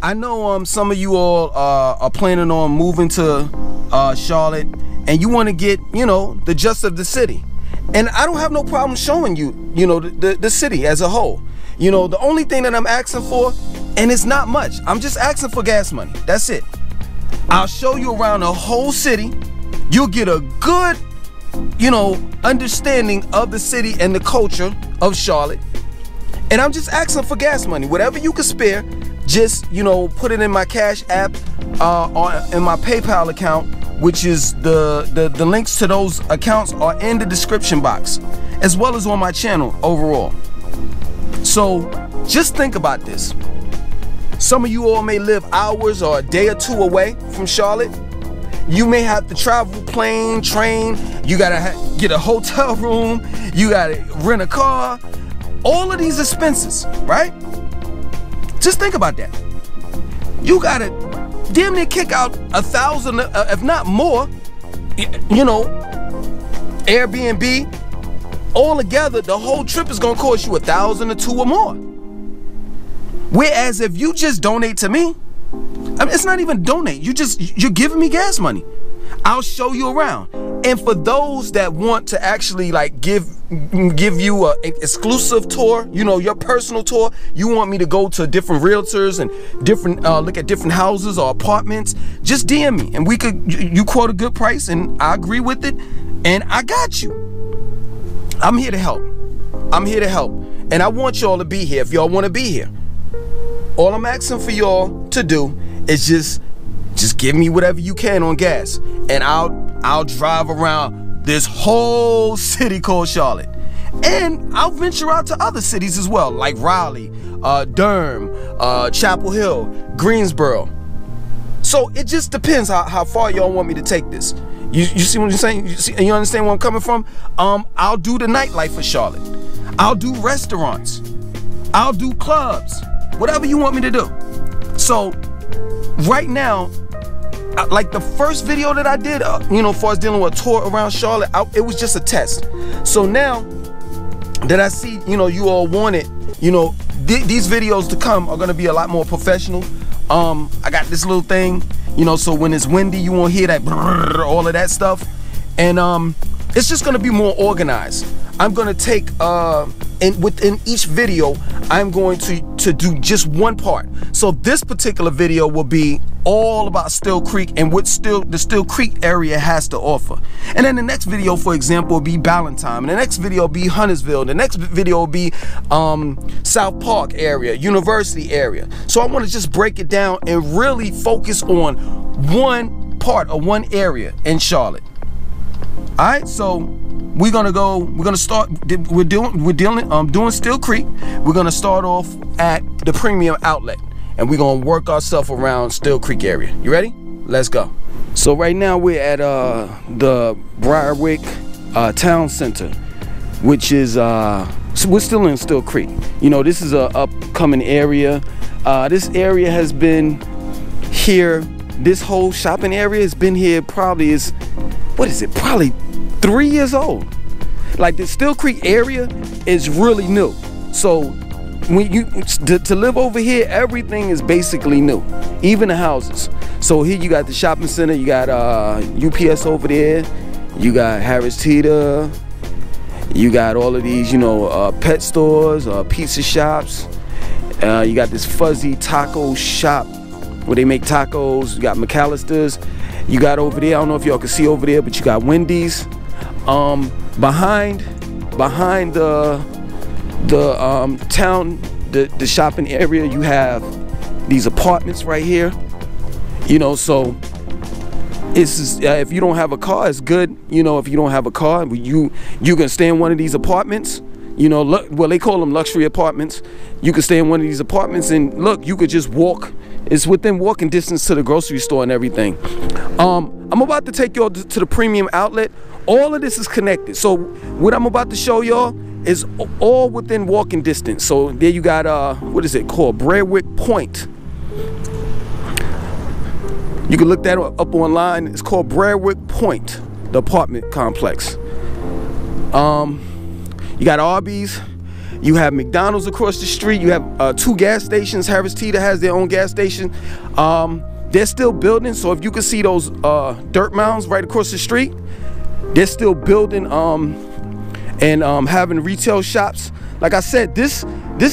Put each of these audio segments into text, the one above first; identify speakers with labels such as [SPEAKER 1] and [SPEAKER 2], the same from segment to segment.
[SPEAKER 1] I know some of you all are planning on moving to Charlotte, and you want to get, you know, the gist of the city. And I don't have no problem showing you, you know, the city as a whole. You know, the only thing that I'm asking for, and it's not much, I'm just asking for gas money. That's it. I'll show you around the whole city. You'll get a good, you know, understanding of the city and the culture of Charlotte. And I'm just asking for gas money. Whatever you can spare, just, you know, put it in my Cash App or in my PayPal account, which is the links to those accounts are in the description box, as well as on my channel overall. So just think about this. Some of you all may live hours or a day or two away from Charlotte. You may have to travel plane, train, you gotta get a hotel room, you gotta rent a car, all of these expenses, right? Just think about that. You gotta damn near kick out $1,000, if not more, you know, Airbnb. All together, the whole trip is gonna cost you $1,000 or $2,000 or more. Whereas if you just donate to me, I mean, it's not even donate. You're giving me gas money. I'll show you around. And for those that want to actually like give you an exclusive tour, you know, your personal tour, you want me to go to different realtors and different look at different houses or apartments, just DM me and you quote a good price and I agree with it and I got you. I'm here to help. I'm here to help. And I want y'all to be here if y'all want to be here. All I'm asking for y'all to do is just give me whatever you can on gas, and I'll drive around this whole city called Charlotte, and I'll venture out to other cities as well, like Raleigh, Durham, Chapel Hill, Greensboro. So it just depends how far y'all want me to take this. You see what I'm saying? You understand where I'm coming from? I'll do the nightlife for Charlotte. I'll do restaurants. I'll do clubs. Whatever you want me to do. So right now, like the first video that I did, you know, as far as dealing with a tour around Charlotte, it was just a test. So now that I see, you know, you all want it, you know, these videos to come are gonna be a lot more professional. I got this little thing, you know, so when it's windy, you won't hear that brrr, all of that stuff. And it's just gonna be more organized. I'm gonna take and within each video, I'm going to do just one part. So this particular video will be all about Steele Creek and what the Steele Creek area has to offer. And then the next video, for example, will be Ballantyne. And the next video will be Huntersville. The next video will be South Park area, University area. So I want to just break it down and really focus on one part or one area in Charlotte. All right, so we're doing Steele Creek. We're gonna start off at the premium outlet and we're gonna work ourselves around Steele Creek area. You ready? Let's go. So right now we're at the Briarwick Town Center, which is so we're still in Steele Creek. You know, this is a upcoming area. This area has been here, this whole shopping area has been here probably probably 3 years old. Like the Steele Creek area is really new. So when to live over here, everything is basically new, even the houses. So here you got the shopping center, you got UPS over there, you got Harris Teeter, you got all of these, you know, pet stores, pizza shops. You got this fuzzy taco shop where they make tacos. You got McAllister's. You got over there, I don't know if y'all can see over there, but you got Wendy's. Behind the town, the shopping area, you have these apartments right here. You know, so it's if you don't have a car, it's good. You know, if you don't have a car, you can stay in one of these apartments. You know, well, they call them luxury apartments. You can stay in one of these apartments and look, you could just walk. It's within walking distance to the grocery store and everything. I'm about to take y'all to the premium outlet. All of this is connected. So what I'm about to show y'all is all within walking distance. So there you got, what is it called? Breadwick Point. You can look that up online. It's called Breadwick Point, the apartment complex. You got Arby's. You have McDonald's across the street. You have 2 gas stations. Harris Teeter has their own gas station. They're still building, so if you can see those dirt mounds right across the street, they're still building and having retail shops. Like I said, this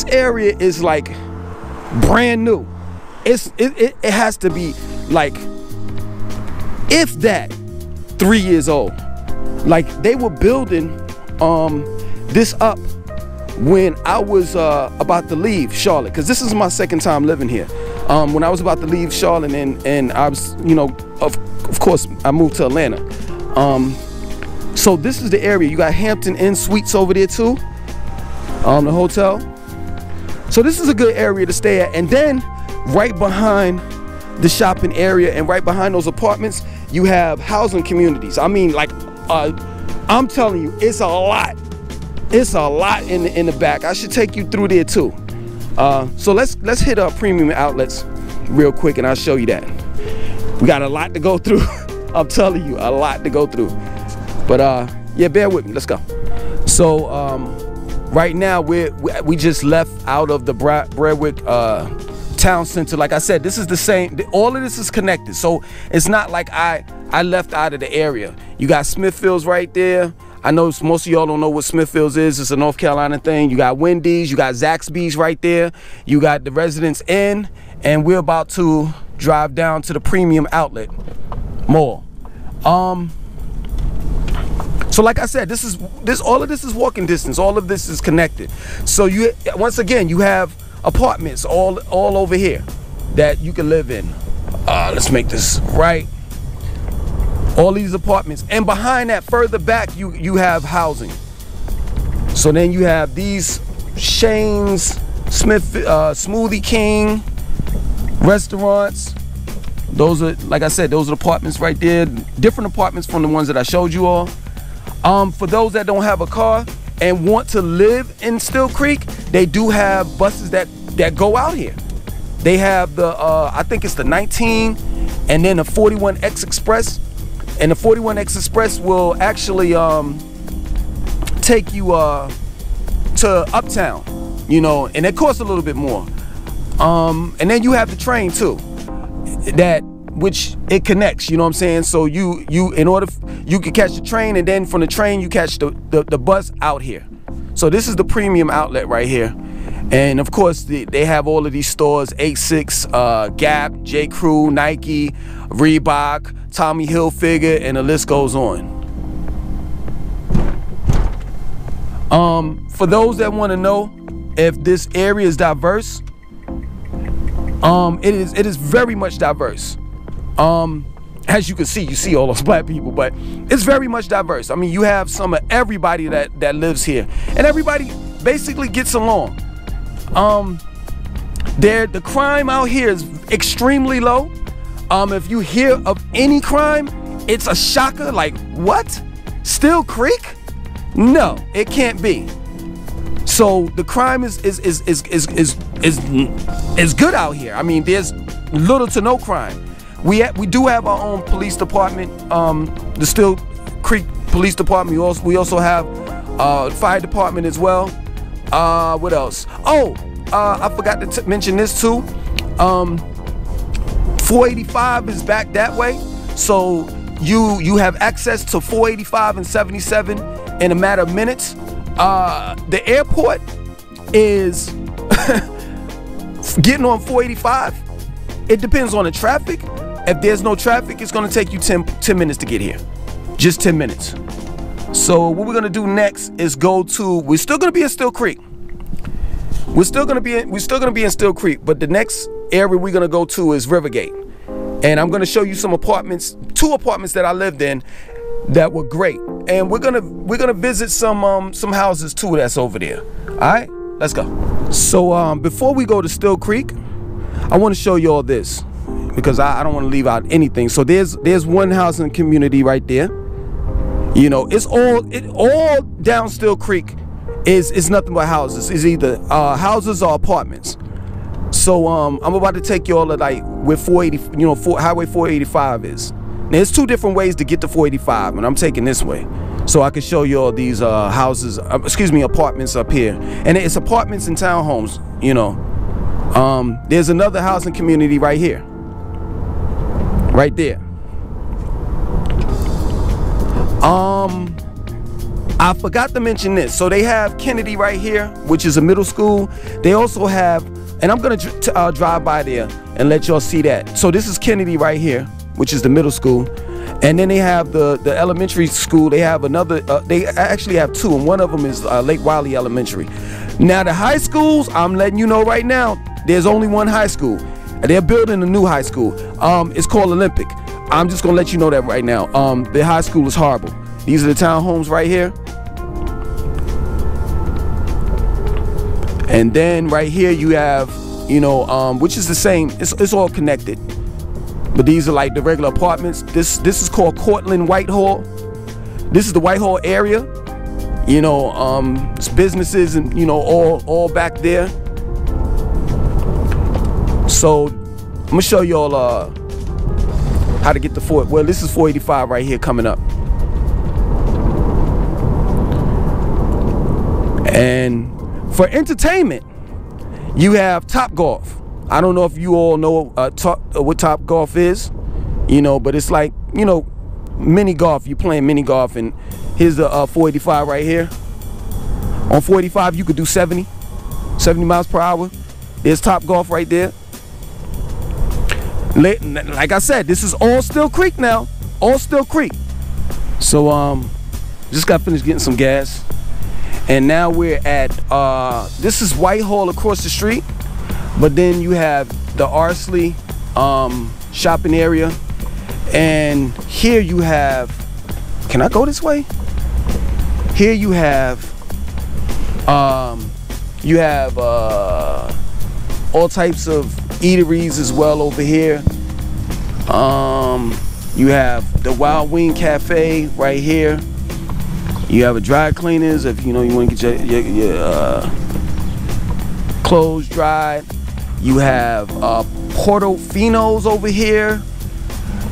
[SPEAKER 1] area is like brand new. It has to be like, if that, 3 years old. Like they were building this up when I was about to leave Charlotte, because this is my second time living here. When I was about to leave Charlotte and I was, you know, of course I moved to Atlanta. So this is the area. You got Hampton Inn Suites over there too, the hotel. So this is a good area to stay at. And then right behind the shopping area and right behind those apartments, you have housing communities. I mean, like, I'm telling you, it's a lot. It's a lot in the back. I should take you through there too. So let's hit our premium outlets real quick and I'll show you that. We got a lot to go through. I'm telling you, a lot to go through. But yeah, bear with me. Let's go. So right now we just left out of the Breadwick town center. Like I said, this is the same. All of this is connected. So it's not like I left out of the area. You got Smithfields right there. I know most of y'all don't know what Smithfields is. It's a North Carolina thing. You got Wendy's, you got Zaxby's right there. You got the Residence Inn, and we're about to drive down to the premium outlet mall. So like I said, all of this is walking distance. All of this is connected. So you, once again, you have apartments all over here that you can live in. Let's make this right. All these apartments, and behind that, further back, you have housing. So then you have these Shane's, Smith, Smoothie King restaurants. Those are, like I said, those are apartments right there. Different apartments from the ones that I showed you all. For those that don't have a car and want to live in Steele Creek, they do have buses that go out here. They have the I think it's the 19 and then the 41X Express. And the 41X Express will actually take you to Uptown, you know, and it costs a little bit more. And then you have the train too, which it connects, you know what I'm saying? So you can catch the train, and then from the train you catch the bus out here. So this is the premium outlet right here. And of course they have all of these stores: Asics, Gap, J. Crew, Nike, Reebok, Tommy Hilfiger, and the list goes on. For those that want to know if this area is diverse, it is very much diverse. As you can see, you see all those black people, but it's very much diverse. I mean, you have some of everybody that lives here, and everybody basically gets along. The crime out here is extremely low. If you hear of any crime, it's a shocker. Like, what? Steele Creek? No, it can't be. So the crime is good out here. I mean, there's little to no crime. We do have our own police department, the Steele Creek Police Department. We also have fire department as well. What else? Oh, I forgot to mention this too. 485 is back that way, so you have access to 485 and 77 in a matter of minutes. The airport is getting on 485. It depends on the traffic. If there's no traffic, it's gonna take you 10 minutes to get here. Just 10 minutes. So what we're gonna do next is we're still gonna be in Steele Creek. We're still gonna be in Steele Creek, but the next area we're gonna go to is Rivergate. And I'm gonna show you some apartments, 2 apartments that I lived in that were great. And we're gonna visit some houses too that's over there. All right, let's go. So before we go to Steele Creek, I want to show you all this because I don't want to leave out anything. So there's one housing community right there. You know, it's all down Steele Creek is nothing but houses. It's either houses or apartments. So I'm about to take you all to like where 480, you know, Highway 485 is. Now, there's two different ways to get to 485, and I'm taking this way so I can show you all these houses, apartments up here. And it's apartments and townhomes, you know. There's another housing community right here, right there. I forgot to mention this. So they have Kennedy right here, which is a middle school. They also have, and I'm gonna drive by there and let y'all see that. So this is Kennedy right here, which is the middle school. And then they have the elementary school. They have another, they actually have two, and one of them is Lake Wylie Elementary. Now the high schools, I'm letting you know right now, there's only one high school. They're building a new high school. It's called Olympic. I'm just gonna let you know that right now. The high school is horrible. These are the townhomes right here. And then right here you have, you know, which is the same, it's all connected. But these are like the regular apartments. This is called Cortland Whitehall. This is the Whitehall area. You know, it's businesses and, you know, all back there. So I'm gonna show y'all how to get to well, this is 485 right here coming up. And for entertainment, you have Top Golf. I don't know if you all know what Top Golf is, you know, but it's like, you know, mini golf. You're playing mini golf, and here's the 485 right here. On 485, you could do 70 miles per hour. There's Top Golf right there. Like I said, this is all Steele Creek now, all Steele Creek. So just got finished getting some gas, and now we're at this is Whitehall across the street, but then you have the Arsley shopping area, and here you have, can I go this way? Here you have all types of eateries as well over here. You have the Wild Wing Cafe right here. You have a dry cleaners if you know you want to get your clothes dried. You have Portofino's over here.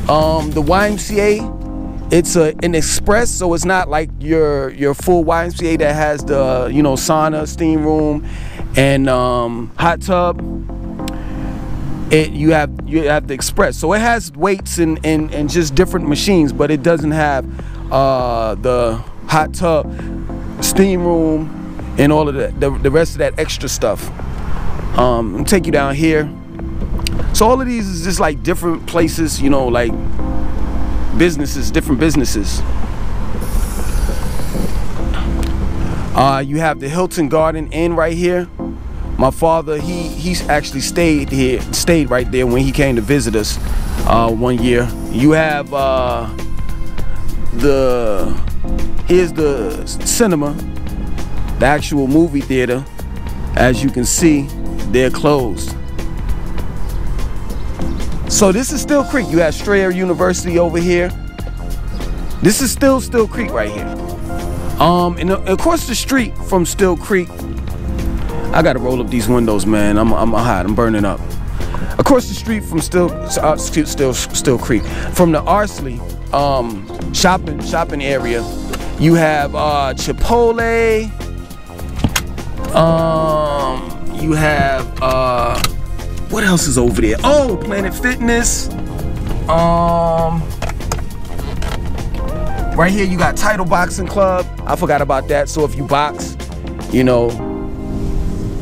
[SPEAKER 1] The YMCA, it's an express, so it's not like your full YMCA that has the, you know, sauna, steam room, and hot tub. You have the express, so it has weights and just different machines, but it doesn't have the hot tub, steam room, and all of the rest of that extra stuff. I'll take you down here. So all of these is just like different places, you know, like businesses, different businesses. You have the Hilton Garden Inn right here. My father, he's actually stayed right there when he came to visit us one year. You have here's the cinema, the actual movie theater. As you can see, they're closed. So this is Steele Creek. You have Strayer University over here. This is still Steele Creek right here. And across the street from Steele Creek, I gotta roll up these windows, man. I'm hot. I'm burning up. Across the street from Steele Creek, from the Arsley shopping area, you have Chipotle. You have what else is over there? Oh, Planet Fitness. Right here you got Title Boxing Club. I forgot about that. So if you box, you know,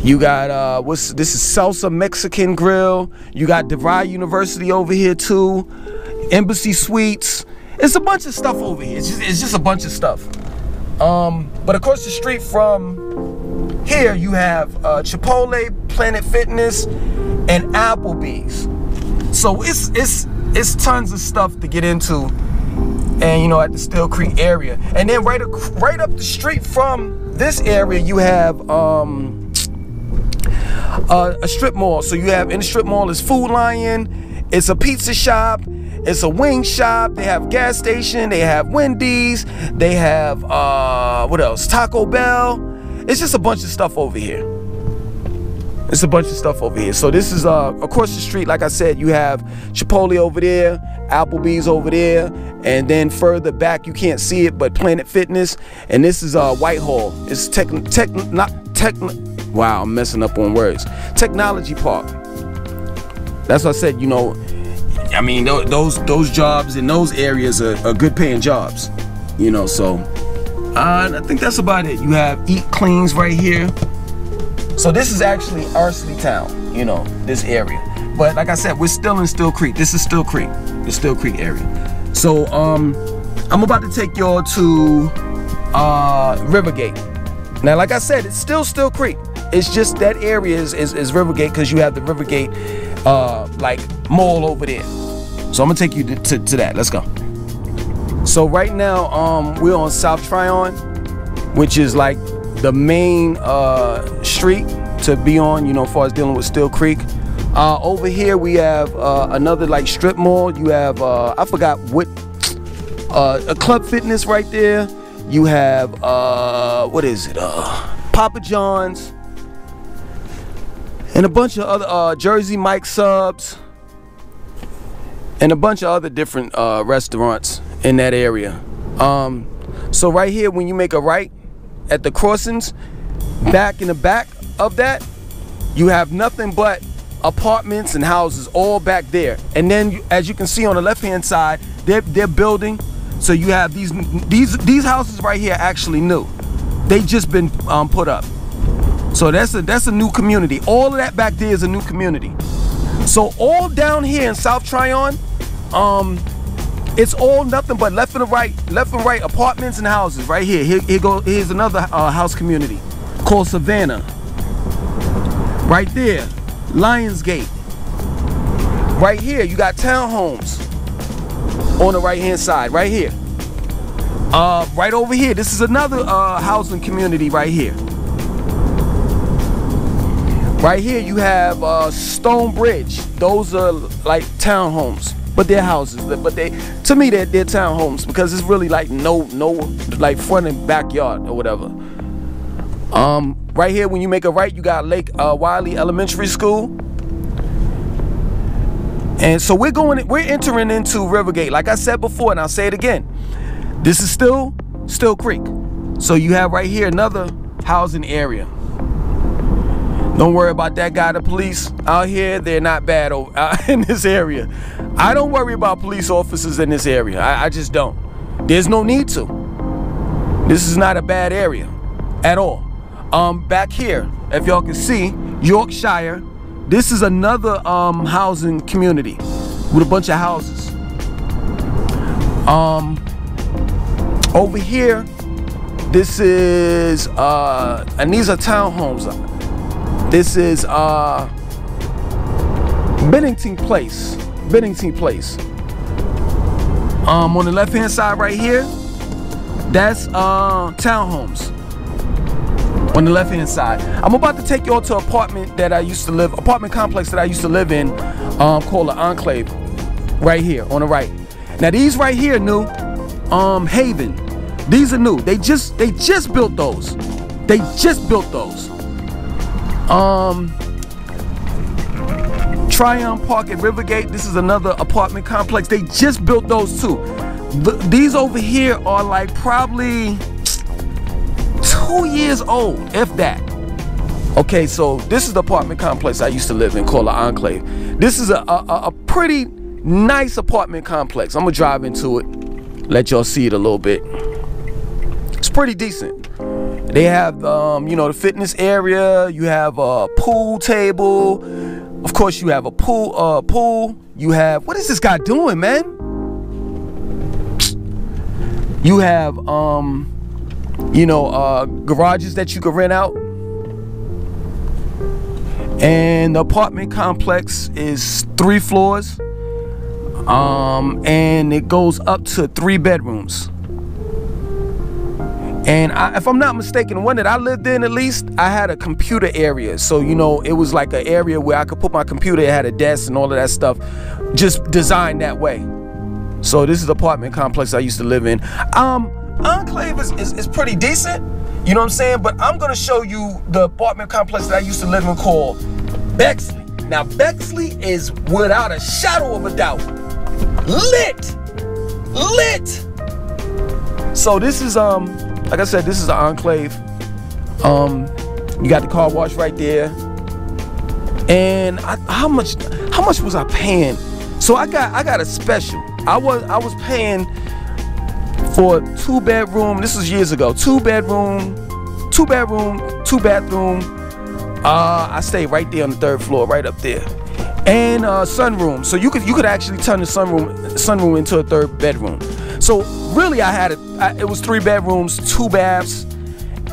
[SPEAKER 1] you got this is Salsa Mexican Grill. You got DeVry University over here too. Embassy Suites. It's a bunch of stuff over here. It's just a bunch of stuff. But across the street from here you have Chipotle, Planet Fitness, and Applebee's. So it's tons of stuff to get into, and you know, at the Steele Creek area. And then right up the street from this area you have a strip mall. So you have in the strip mall is Food Lion, it's a pizza shop, it's a wing shop, they have gas station, they have Wendy's, they have what else? Taco Bell. It's just a bunch of stuff over here. It's a bunch of stuff over here. So this is across the street, like I said, you have Chipotle over there, Applebee's over there, and then further back you can't see it, but Planet Fitness, and this is Whitehall. It's wow, I'm messing up on words. Technology Park. That's what I said, you know, I mean, those jobs in those areas are good paying jobs, you know, so I think that's about it. You have Eat Cleans right here. So this is actually Arsley Town, you know, this area. But like I said, we're still in Steele Creek. This is Steele Creek, the Steele Creek area. So I'm about to take y'all to Rivergate. Now, like I said, it's still Steele Creek. It's just that area is Rivergate because you have the Rivergate like mall over there. So I'm gonna take you to that. Let's go. So right now we're on South Tryon, which is like the main street to be on, you know, as far as dealing with Steele Creek. Over here we have another like strip mall. You have I forgot what, a Club Fitness right there. You have what is it, Papa John's, and a bunch of other Jersey Mike subs, and a bunch of other different restaurants in that area. So right here, when you make a right at the crossings, back in the back of that, you have nothing but apartments and houses all back there. And then as you can see on the left hand side, they're building. So you have these houses right here actually new. They just been put up. So that's a new community. All of that back there is a new community. So all down here in South Tryon, it's all nothing but left and right apartments and houses right here. Here's another house community called Savannah. Right there, Lionsgate. Right here, you got townhomes on the right hand side, right here. Right over here, this is another housing community right here. Right here, you have Stonebridge. Those are like townhomes. But they're houses, but to me they're townhomes because it's really like no like front and backyard or whatever. Right here, when you make a right, you got Lake Wylie Elementary School, and so we're entering into Rivergate. Like I said before, and I'll say it again, this is still Steele Creek. So you have right here another housing area. Don't worry about that guy. The police out here, they're not bad in this area. I don't worry about police officers in this area. I just don't. There's no need to. This is not a bad area at all. Back here, if y'all can see, Yorkshire, this is another housing community with a bunch of houses. Over here, this is and these are townhomes. This is Bennington Place. On the left hand side right here, that's townhomes. On the left hand side, I'm about to take y'all to apartment complex that I used to live in, called the Enclave, right here on the right. Now these right here new, Haven. These are new. They just built those. They just built those. Tryon Park at Rivergate, this is another apartment complex. They just built those too. These over here are like probably 2 years old, if that. Okay, so this is the apartment complex I used to live in called the Enclave. This is a pretty nice apartment complex. I'm gonna drive into it, let y'all see it a little bit. It's pretty decent. They have, you know, the fitness area. You have a pool table. Of course, you have a pool. You have, what is this guy doing, man? You have, you know, garages that you can rent out. And the apartment complex is 3 floors. And it goes up to 3 bedrooms. And if I'm not mistaken, the one that I lived in, at least, I had a computer area. So, you know, it was like an area where I could put my computer. It had a desk and all of that stuff, just designed that way. So this is the apartment complex I used to live in. Enclave is pretty decent, you know what I'm saying? But I'm gonna show you the apartment complex that I used to live in called Bexley. Now, Bexley is without a shadow of a doubt lit. So this is like I said, this is the Enclave. You got the car wash right there. And how much was I paying? So I got a special. I was paying for a 2-bedroom. This was years ago. 2-bedroom, 2 bathroom. I stayed right there on the 3rd floor, right up there. And sunroom. So you could actually turn the sunroom into a 3rd bedroom. So really, it was 3 bedrooms, 2 baths,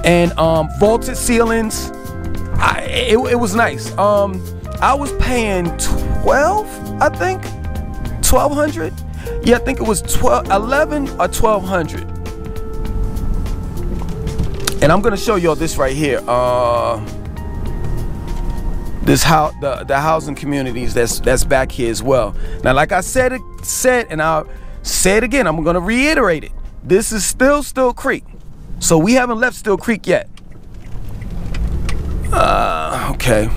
[SPEAKER 1] and vaulted ceilings. It was nice. I was paying $1,200, I think. $1,200. Yeah, I think it was $11 or $1,200. And I'm gonna show y'all this right here. This house, the housing communities that's back here as well. Now, like I said, and I'll say it again. I'm gonna reiterate it. This is still Steele Creek, so we haven't left Steele Creek yet. Okay.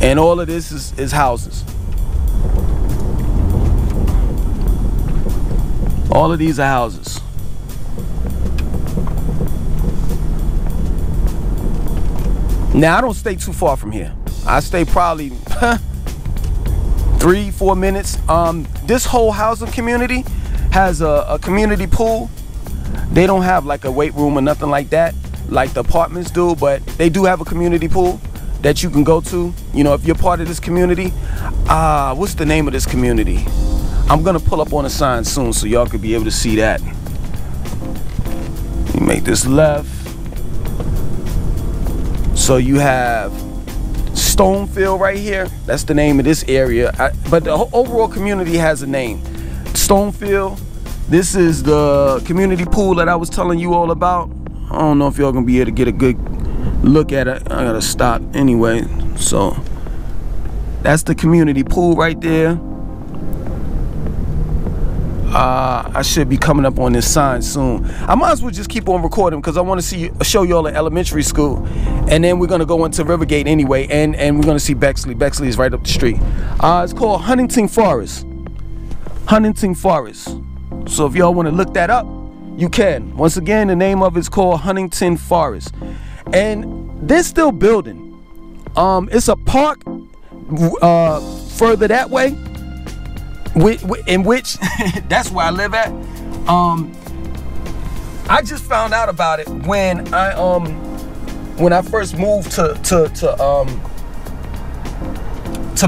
[SPEAKER 1] And all of this is houses. All of these are houses. Now, I don't stay too far from here. I stay probably 3-4 minutes. This whole housing community has a community pool. They don't have like a weight room or nothing like that, like the apartments do, but they do have a community pool that you can go to, you know, if you're part of this community. What's the name of this community? I'm gonna pull up on a sign soon so y'all could be able to see that. You make this left. So you have Stonefield right here. That's the name of this area. But the overall community has a name. Stonefield. This is the community pool that I was telling you all about. I don't know if y'all gonna be able to get a good look at it. I gotta stop anyway. So that's the community pool right there. I should be coming up on this sign soon. I might as well just keep on recording because I want to show y'all the elementary school, and then we're gonna go into Rivergate anyway, and we're gonna see Bexley. Bexley is right up the street. It's called Huntington Forest. Huntington Forest. So if y'all want to look that up, you can. Once again, the name of it's called Huntington Forest. And they're still building. It's a park further that way, in which that's where I live at. I just found out about it when I first moved to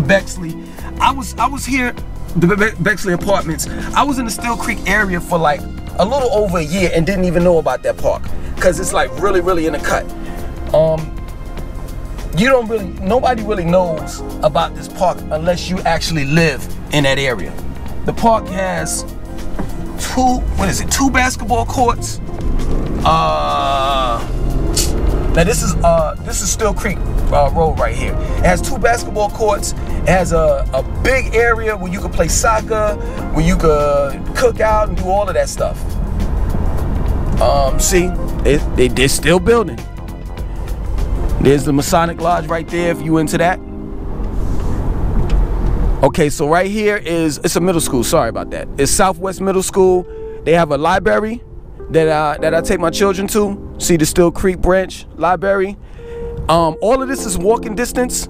[SPEAKER 1] Bexley. I was here, the Bexley Apartments. I was in the Steele Creek area for like a little over a year and didn't even know about that park because it's like really in the cut. Nobody really knows about this park unless you actually live in that area. The park has two basketball courts. Now this is Steele Creek Road right here. It has 2 basketball courts. It has a big area where you can play soccer, where you could cook out and do all of that stuff. See, they're still building. There's the Masonic Lodge right there if you into that. Okay, so right here it's a middle school. Sorry about that. It's Southwest Middle School. They have a library that I take my children to. See the Steele Creek branch library. All of this is walking distance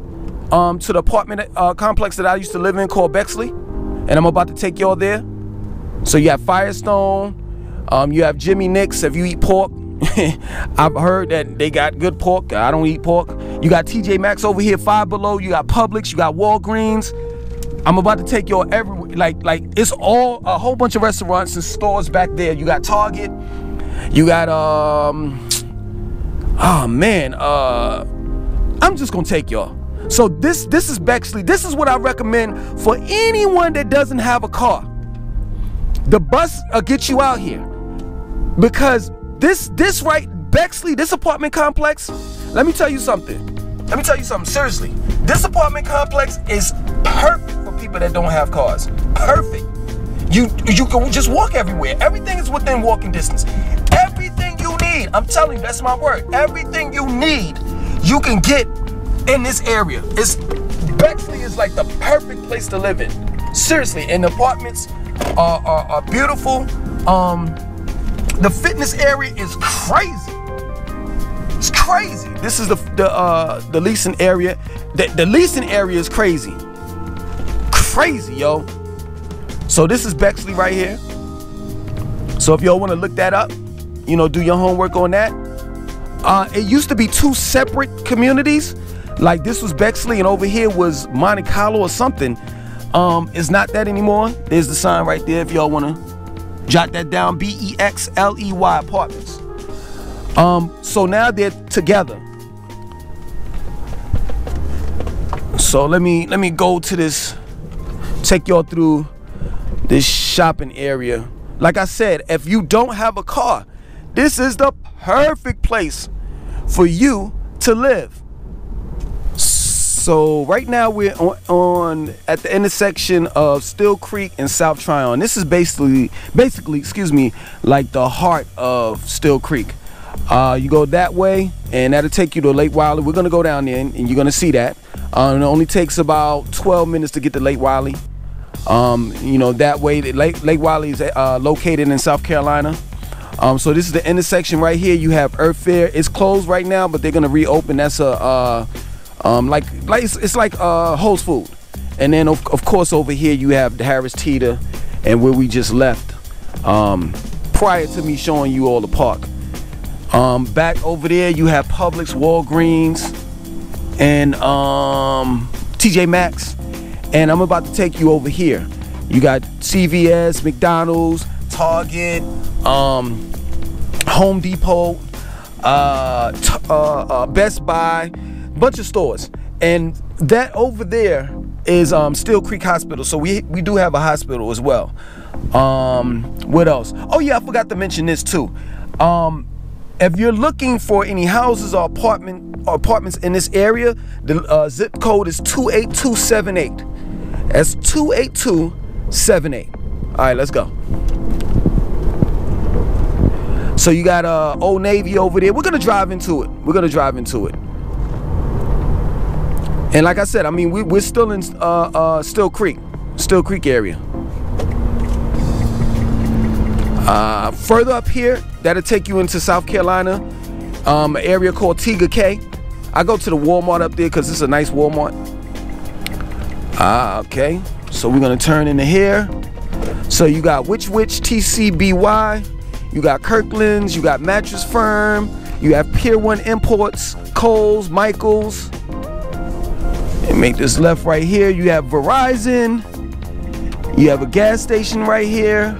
[SPEAKER 1] to the apartment complex that I used to live in called Bexley, and I'm about to take y'all there. So you have Firestone. You have Jimmy Nick's if you eat pork. I've heard that they got good pork. I don't eat pork. You got TJ Maxx over here, Five Below. You got Publix. You got Walgreens. I'm about to take y'all everywhere. Like it's all a whole bunch of restaurants and stores back there. You got Target. You got oh man, I'm just gonna take y'all. So this is Bexley. This is what I recommend for anyone that doesn't have a car. The bus will get you out here. Because this right, Bexley, this apartment complex, let me tell you something. Seriously. This apartment complex is perfect for people that don't have cars. Perfect. You can just walk everywhere. Everything is within walking distance. Everything you need, I'm telling you, that's my word. Everything you need, you can get in this area. Bexley is like the perfect place to live in. Seriously, and the apartments are beautiful. The fitness area is crazy. It's crazy. This is the leasing area. The leasing area is crazy. Crazy, yo. So this is Bexley right here. So if y'all want to look that up, you know, do your homework on that. It used to be two separate communities. Like this was Bexley and over here was Monte Carlo or something. It's not that anymore. There's the sign right there if y'all want to jot that down. Bexley Apartments. So now they're together. So let me go to this, take y'all through this shopping area. Like I said, if you don't have a car, this is the perfect place for you to live. So right now we're on at the intersection of Steele Creek and South Tryon. This is basically, excuse me, like the heart of Steele Creek. You go that way and that'll take you to Lake Wylie. We're gonna go down there and you're gonna see that. It only takes about 12 minutes to get to Lake Wylie. You know, that way Lake Wylie is located in South Carolina. So this is the intersection right here. You have Earth Fair. It's closed right now, but they're gonna reopen. That's a it's like Whole Food. And then of course over here you have the Harris Teeter and where we just left prior to me showing you all the park. Back over there you have Publix, Walgreens, and TJ Maxx. And I'm about to take you over here. You got CVS, McDonald's, Target, Home Depot, Best Buy, bunch of stores. And that over there is Steele Creek Hospital. So we do have a hospital as well. What else? Oh yeah, I forgot to mention this too. If you're looking for any houses or apartments in this area, the zip code is 28278. That's 28278. All right, let's go. So you got Old Navy over there. We're gonna drive into it. And like I said, I mean, we're still in Steele Creek area. Further up here, that'll take you into South Carolina, an area called Ymca. I go to the Walmart up there because it's a nice Walmart. Okay, so we're gonna turn into here. So you got Which TCBY, you got Kirkland's, you got Mattress Firm, you have Pier 1 Imports, Kohl's, Michael's. And make this left right here. You have Verizon. You have a gas station right here.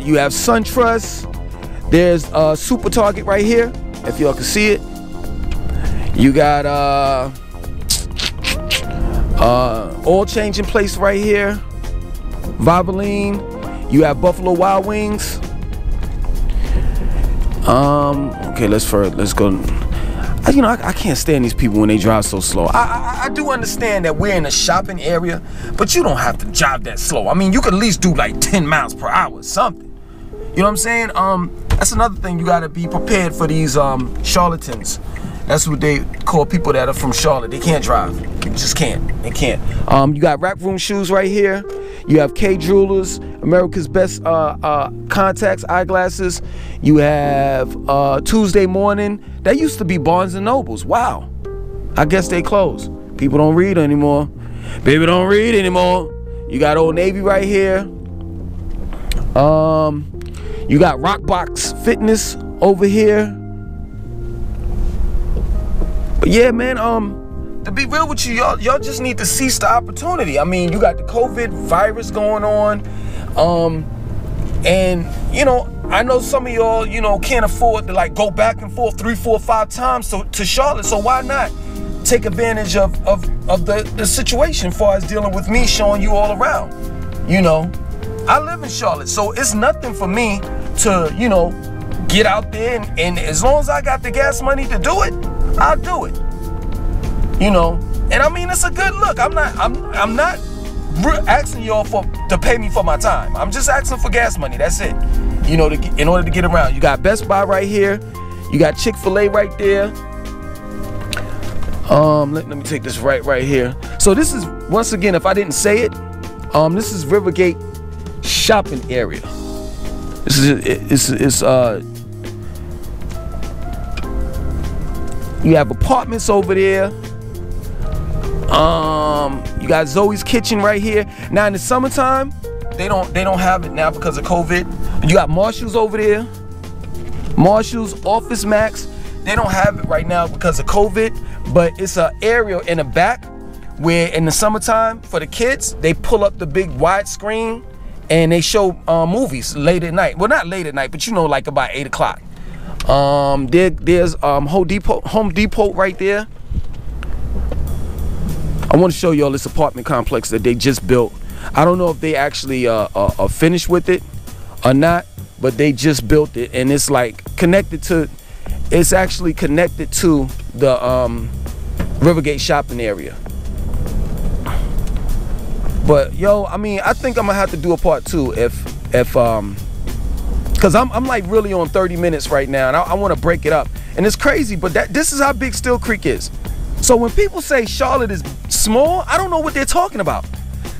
[SPEAKER 1] You have SunTrust. There's Super Target right here, if y'all can see it. You got oil changing place right here, Valvoline. You have Buffalo Wild Wings. Okay, let's go. You know, I can't stand these people when they drive so slow. I do understand that we're in a shopping area, but you don't have to drive that slow. I mean, you could at least do like 10 miles per hour or something. You know what I'm saying? That's another thing. You gotta be prepared for these charlatans. That's what they call people that are from Charlotte. They can't drive. They just can't. They can't. You got Rack Room Shoes right here. You have K Jewelers, America's Best contacts, eyeglasses. You have Tuesday Morning. That used to be Barnes and Nobles. Wow. I guess they closed. People don't read anymore. People don't read anymore. You got Old Navy right here. You got Rockbox Fitness over here. But yeah, man, to be real with you, y'all just need to seize the opportunity. I mean, you got the COVID virus going on. And, you know, I know some of y'all, you know, can't afford to like go back and forth 3, 4, 5 times to Charlotte. So why not take advantage of the situation as far as dealing with me, showing you all around. You know, I live in Charlotte, so it's nothing for me to, you know, get out there and as long as I got the gas money to do it, I'll do it. You know, and I mean, it's a good look. I'm not asking y'all to pay me for my time. I'm just asking for gas money. That's it. You know, in order to get around. You got Best Buy right here. You got Chick-fil-A right there. Let me take this right here. So this is, once again, if I didn't say it, this is Rivergate shopping area. This is you have apartments over there. You got Zoe's Kitchen right here. Now in the summertime, they don't have it now because of COVID. You got Marshall's over there. Marshall's, Office Max. They don't have it right now because of COVID, but it's an area in the back where in the summertime for the kids, they pull up the big wide screen and they show movies late at night. Well, not late at night, but you know, like about 8 o'clock. There's Home Depot right there. I want to show y'all this apartment complex that they just built. I don't know if they actually are finished with it or not, but they just built it, and it's like connected to, it's actually connected to the Rivergate shopping area. But yo, I mean, I think I'm gonna have to do a part 2 if cause I'm like really on 30 minutes right now, and I want to break it up. And it's crazy, but this is how big Steele Creek is. So when people say Charlotte is small, I don't know what they're talking about.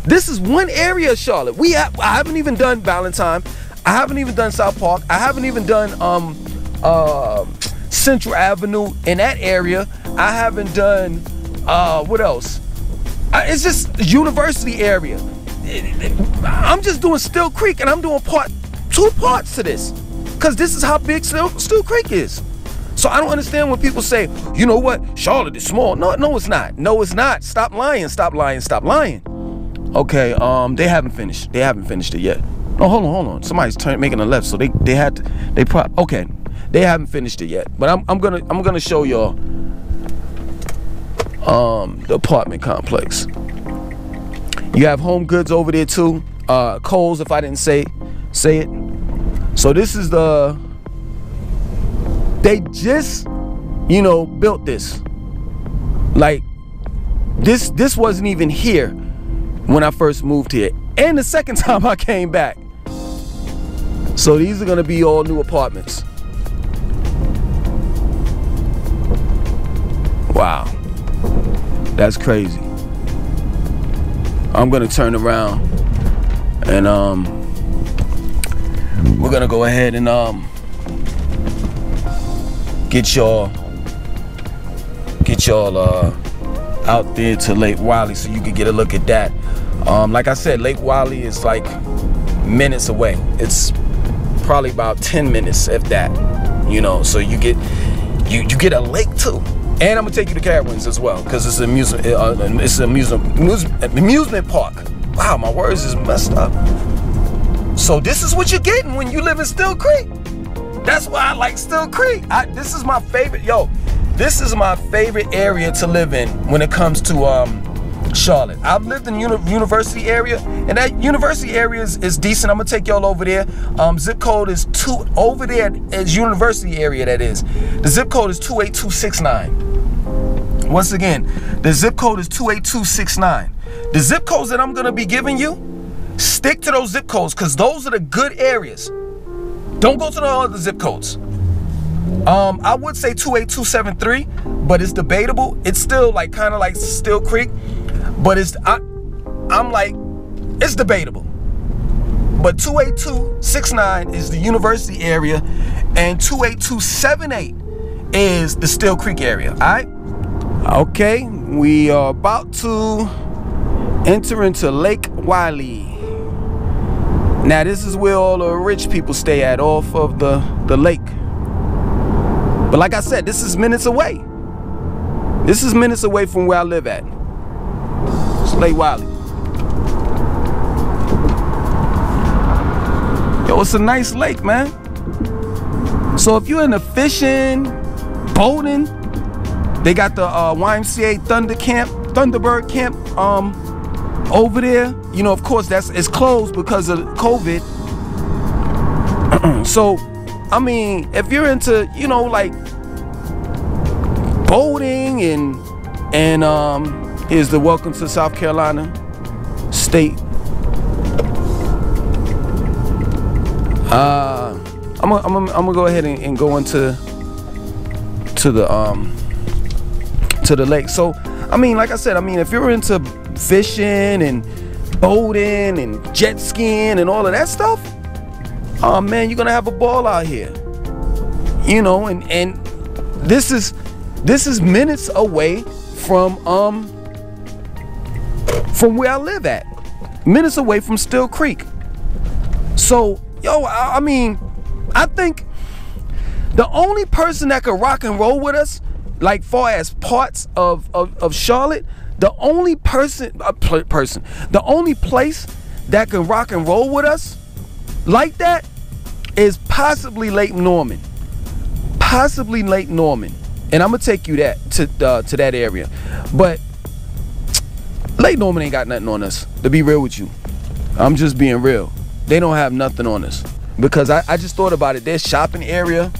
[SPEAKER 1] This is one area of Charlotte. I haven't even done Valentine. I haven't even done South Park. I haven't even done Central Avenue in that area. I haven't done what else? It's just University area. I'm just doing Steele Creek, and I'm doing 2 parts to this, because this is how big Steele Creek is. So I don't understand when people say, you know what, Charlotte is small. No, it's not. No, it's not. Stop lying. Stop lying. Stop lying. Okay, they haven't finished. They haven't finished it yet. No, hold on. Somebody's making a left, so they okay. They haven't finished it yet. But I'm gonna show y'all the apartment complex. You have Home Goods over there too. Kohl's, if I didn't say it. So this is they just, you know, built this. Like this wasn't even here when I first moved here, and the second time I came back. So these are gonna be all new apartments. Wow, that's crazy. I'm gonna turn around and we're gonna go ahead and get y'all out there to Lake Wylie so you can get a look at that. Like I said, Lake Wylie is like minutes away. It's probably about 10 minutes, if that. You know, so you get a lake too. And I'm gonna take you to Carowinds as well, because it's an amusement park. Wow, my words is messed up. So this is what you're getting when you live in Steele Creek. That's why I like Steele Creek. This is my favorite. Yo, this is my favorite area to live in when it comes to Charlotte. I've lived in the University area, and that University area is decent. I'm gonna take y'all over there. Zip code is over there is University area, that is. The zip code is 28269. Once again, the zip code is 28269. The zip codes that I'm gonna be giving you, stick to those zip codes, because those are the good areas. Don't go to the other zip codes. I would say 28273, but it's debatable. It's still like kind of like Steele Creek, but I'm like, it's debatable. But 28269 is the University area, and 28278 is the Steele Creek area. All right. Okay, we are about to enter into Lake Wylie. Now this is where all the rich people stay at, off of the lake. But like I said, this is minutes away. This is minutes away from where I live at. It's Lake Wylie. Yo, it's a nice lake, man. So if you're into fishing, boating, They got the YMCA Thunderbird camp over there. You know, of course, it's closed because of COVID. So, I mean, if you're into, you know, like boating and here's the welcome to South Carolina State. I'm gonna go ahead and go into the lake. So, I mean, like I said, I mean, if you're into fishing and boating and jet skiing and all of that stuff, oh man, you're gonna have a ball out here. You know, and this is minutes away from where I live at. Minutes away from Steele Creek. So, yo, I mean, I think the only person that could rock and roll with us, like far as parts of Charlotte, the only the only place that can rock and roll with us like that is possibly Lake Norman. Possibly Lake Norman. And I'm gonna take you to that area. But Lake Norman ain't got nothing on us, to be real with you. I'm just being real. They don't have nothing on us. Because I just thought about it. There's shopping area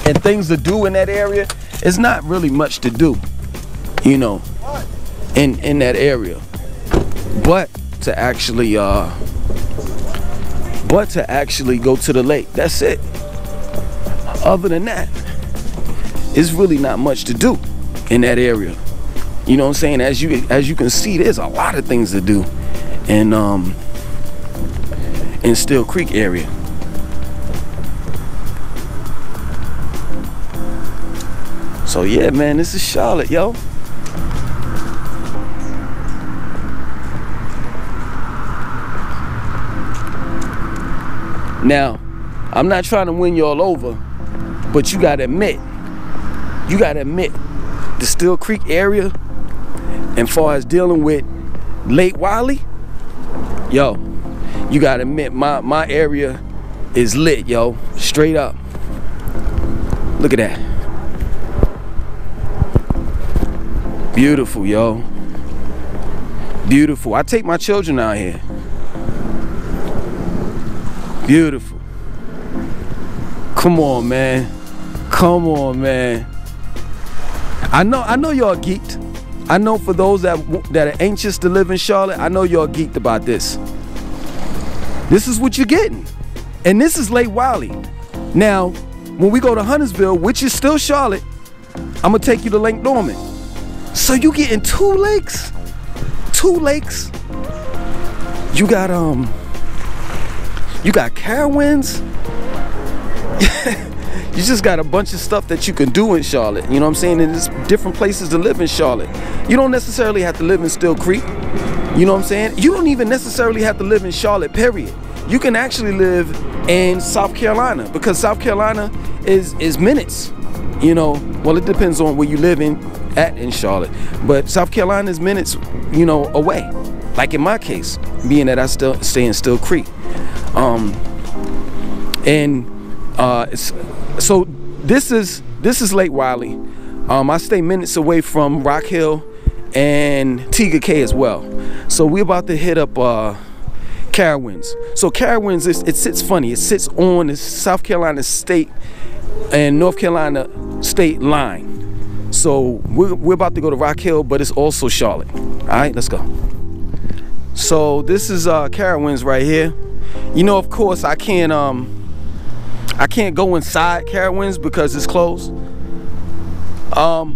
[SPEAKER 1] and things to do in that area. It's not really much to do, you know, in that area. But to actually go to the lake. That's it. Other than that, it's really not much to do in that area. You know what I'm saying? As you can see, there's a lot of things to do in Steele Creek area. So yeah, man, this is Charlotte, yo. Now, I'm not trying to win y'all over, but you gotta admit, the Steele Creek area, and far as dealing with Lake Wylie, yo, you gotta admit my area is lit, yo, straight up. Look at that. Beautiful, yo. Beautiful. I take my children out here. Beautiful. Come on, man. Come on, man. I know y'all geeked. I know for those that are anxious to live in Charlotte, I know y'all geeked about this. This is what you're getting. And this is Lake Wylie. Now, when we go to Huntersville, which is still Charlotte, I'm gonna take you to Lake Norman. So you getting two lakes. You got Carowinds. You just got a bunch of stuff that you can do in Charlotte. You know what I'm saying? And there's different places to live in Charlotte. You don't necessarily have to live in Steele Creek. You know what I'm saying? You don't even necessarily have to live in Charlotte, period. You can actually live in South Carolina, because South Carolina is minutes. You know, well, it depends on where you live in Charlotte, but South Carolina is minutes, you know, away. Like in my case, being that I still stay in Steele Creek, so this is Lake Wylie. I stay minutes away from Rock Hill and Ymca as well. So we're about to hit up Carowinds. So Carowinds, it sits funny. It sits on the South Carolina state and North Carolina state line. So we're about to go to Rock Hill, but it's also Charlotte. All right, let's go. So this is Carowinds right here. You know, of course, I can't go inside Carowinds because it's closed. I've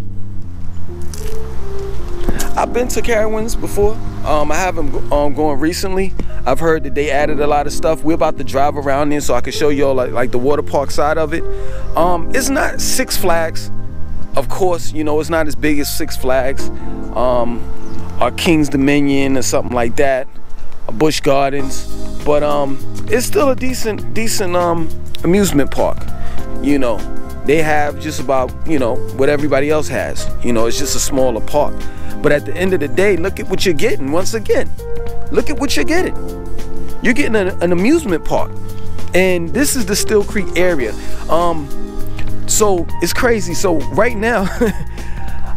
[SPEAKER 1] been to Carowinds before. I haven't gone recently. I've heard that they added a lot of stuff. We're about to drive around there so I can show y'all like the water park side of it. It's not Six Flags. Of course, you know, it's not as big as Six Flags, or King's Dominion or something like that, or Busch Gardens, but it's still a decent amusement park. You know, they have just about, you know, what everybody else has. You know, it's just a smaller park. But at the end of the day, look at what you're getting. Once again, look at what you're getting. You're getting an amusement park, and this is the Steele Creek area. So it's crazy. So right now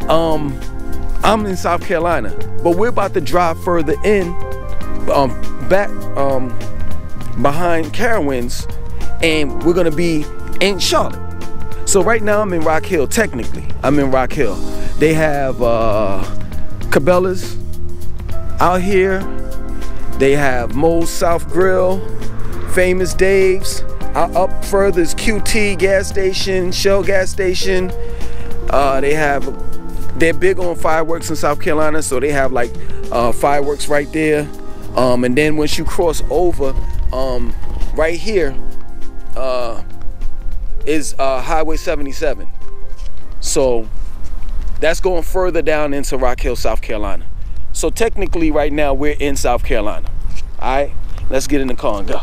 [SPEAKER 1] I'm in South Carolina, but we're about to drive further in, back behind Carowinds, and we're gonna be in Charlotte. So right now I'm in Rock Hill. Technically, I'm in Rock Hill. They have Cabela's out here. They have Moe's South Grill, Famous Dave's. Up further is QT gas station, Shell gas station. They're big on fireworks in South Carolina, so they have like fireworks right there. And then once you cross over, right here is Highway 77. So that's going further down into Rock Hill, South Carolina. So technically right now we're in South Carolina. All right, let's get in the car and go.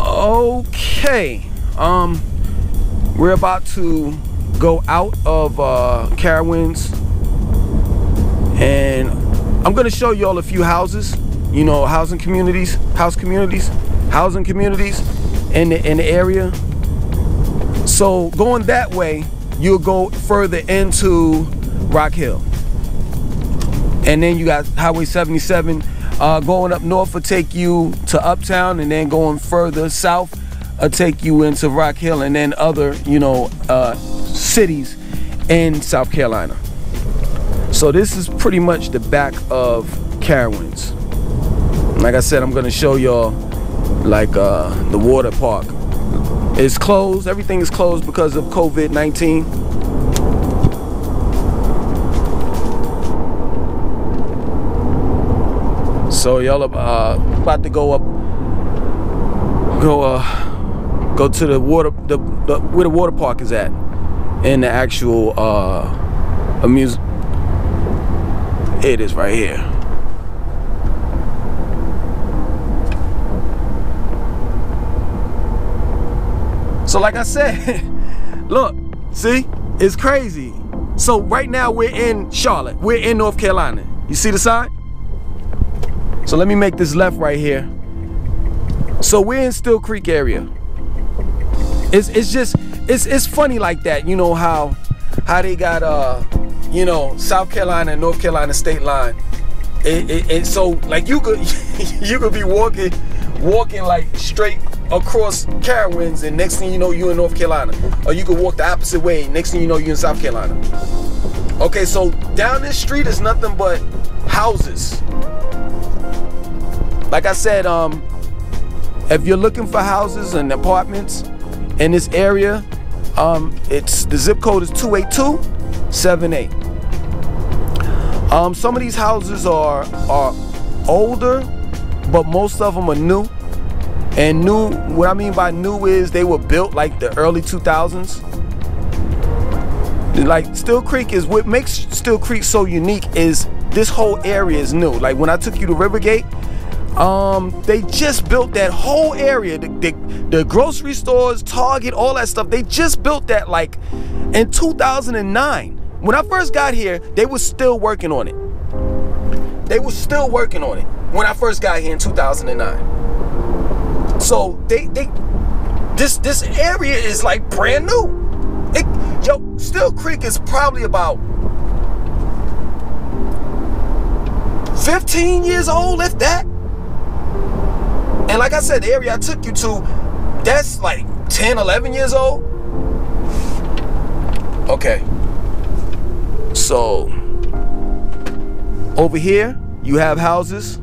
[SPEAKER 1] Okay, we're about to go out of Carowinds, and I'm gonna show y'all a few houses, you know, housing communities in the area. So going that way, you'll go further into Rock Hill, and then you got Highway 77 going up north will take you to Uptown, and then going further south will take you into Rock Hill, and then other, you know, cities in South Carolina. So this is pretty much the back of Carowinds. Like I said, I'm gonna show y'all like the water park. It's closed. Everything is closed because of COVID-19. So y'all about to go up, go to the water, where the water park is at, in the actual amusement. It is right here. So like I said, look, see, it's crazy. So right now we're in Charlotte. We're in North Carolina. You see the sign? So let me make this left right here. So we're in Steele Creek area. It's funny like that, you know, how they got you know, South Carolina and North Carolina state line. So like you could you could be walking like straight across Carowinds, and next thing you know you're in North Carolina. Or you could walk the opposite way, next thing you know you're in South Carolina. Okay, so down this street is nothing but houses. Like I said, if you're looking for houses and apartments in this area, the zip code is 28278. Some of these houses are older, but most of them are new. And new, what I mean by new is they were built like the early 2000s. Like Steele Creek is, what makes Steele Creek so unique is this whole area is new. Like when I took you to Rivergate, they just built that whole area, the grocery stores, Target, all that stuff. They just built that like in 2009. When I first got here, they were still working on it. They were still working on it when I first got here in 2009. So this area is like brand new. Yo, Steele Creek is probably about 15 years old, if that. And like I said, the area I took you to, that's like 10, 11 years old. Okay. So, over here, you have houses.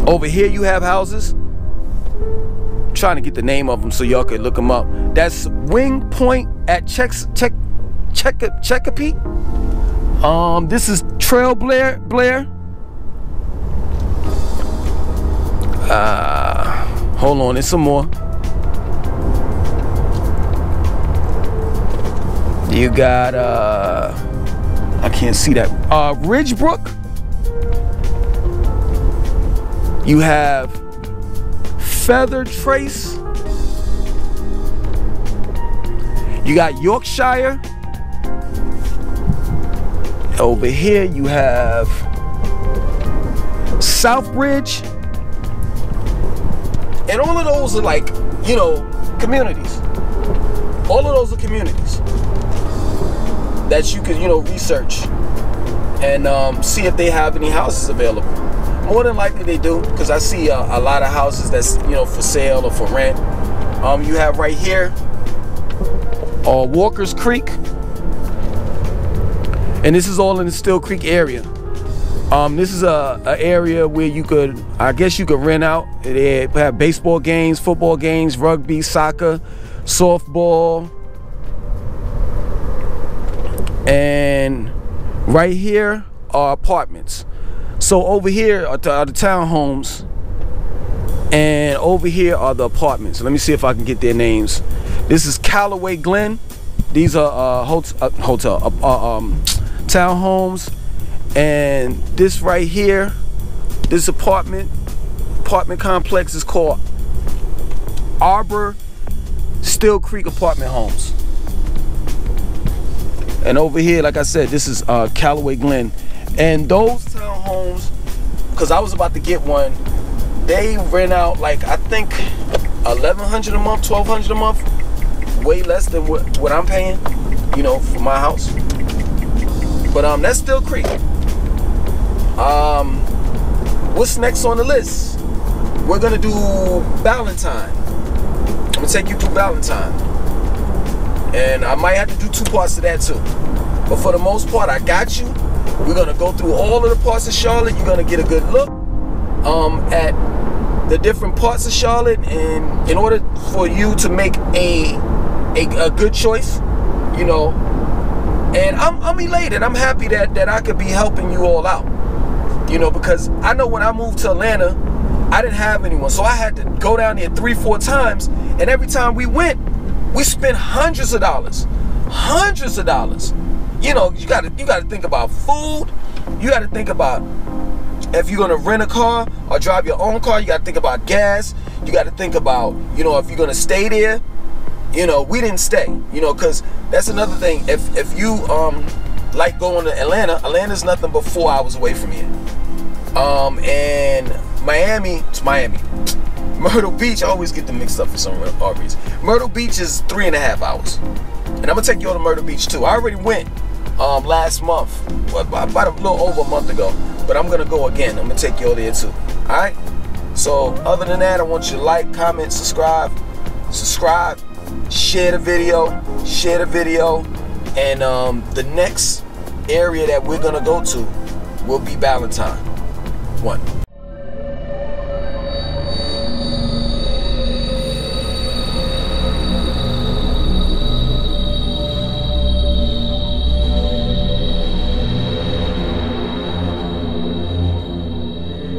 [SPEAKER 1] Over here, you have houses. I'm trying to get the name of them so y'all can look them up. That's Wing Point at Chicopee. This is Trail Blair. Hold on, there's some more. You got I can't see that. Ridgebrook. You have Feather Trace. You got Yorkshire. Over here you have Southbridge. And all of those are like, you know, communities. All of those are communities that you can, you know, research and see if they have any houses available. More than likely they do, because I see a lot of houses that's, you know, for sale or for rent. You have right here Walker's Creek, and this is all in the Steele Creek area. This is a area where you could, I guess you could rent out. They have baseball games, football games, rugby, soccer, softball. And right here are apartments. So over here are the townhomes, and over here are the apartments. Let me see if I can get their names. This is Callaway Glen. These are townhomes. And this right here, this apartment complex is called Arbor Steele Creek Apartment Homes. And over here, like I said, this is Callaway Glen. And those townhomes, because I was about to get one, they rent out like, I think $1,100 a month, $1,200 a month, way less than what I'm paying, you know, for my house. But that's Steele Creek. What's next on the list? We're gonna do Valentine. I'm gonna take you through Valentine, and I might have to do 2 parts of that too. But for the most part, I got you. We're gonna go through all of the parts of Charlotte. You're gonna get a good look at the different parts of Charlotte, and in order for you to make a good choice, you know. And I'm elated. I'm happy that I could be helping you all out. You know, because I know when I moved to Atlanta, I didn't have anyone. So I had to go down there 3-4 times. And every time we went, we spent hundreds of dollars. Hundreds of dollars. You know, you gotta think about food. You gotta think about if you're gonna rent a car or drive your own car. You gotta think about gas. You gotta think about, you know, if you're gonna stay there. You know, we didn't stay, you know, because that's another thing. If you like going to Atlanta's nothing but 4 hours away from here. And it's Miami. Myrtle Beach, I always get them mixed up for some reason. Myrtle Beach is 3.5 hours. And I'm gonna take you all to Myrtle Beach too. I already went last month, about a little over a month ago. But I'm gonna go again. I'm gonna take you all there too. Alright? So other than that, I want you to like, comment, subscribe, share the video, and the next area that we're gonna go to will be Valentine 1.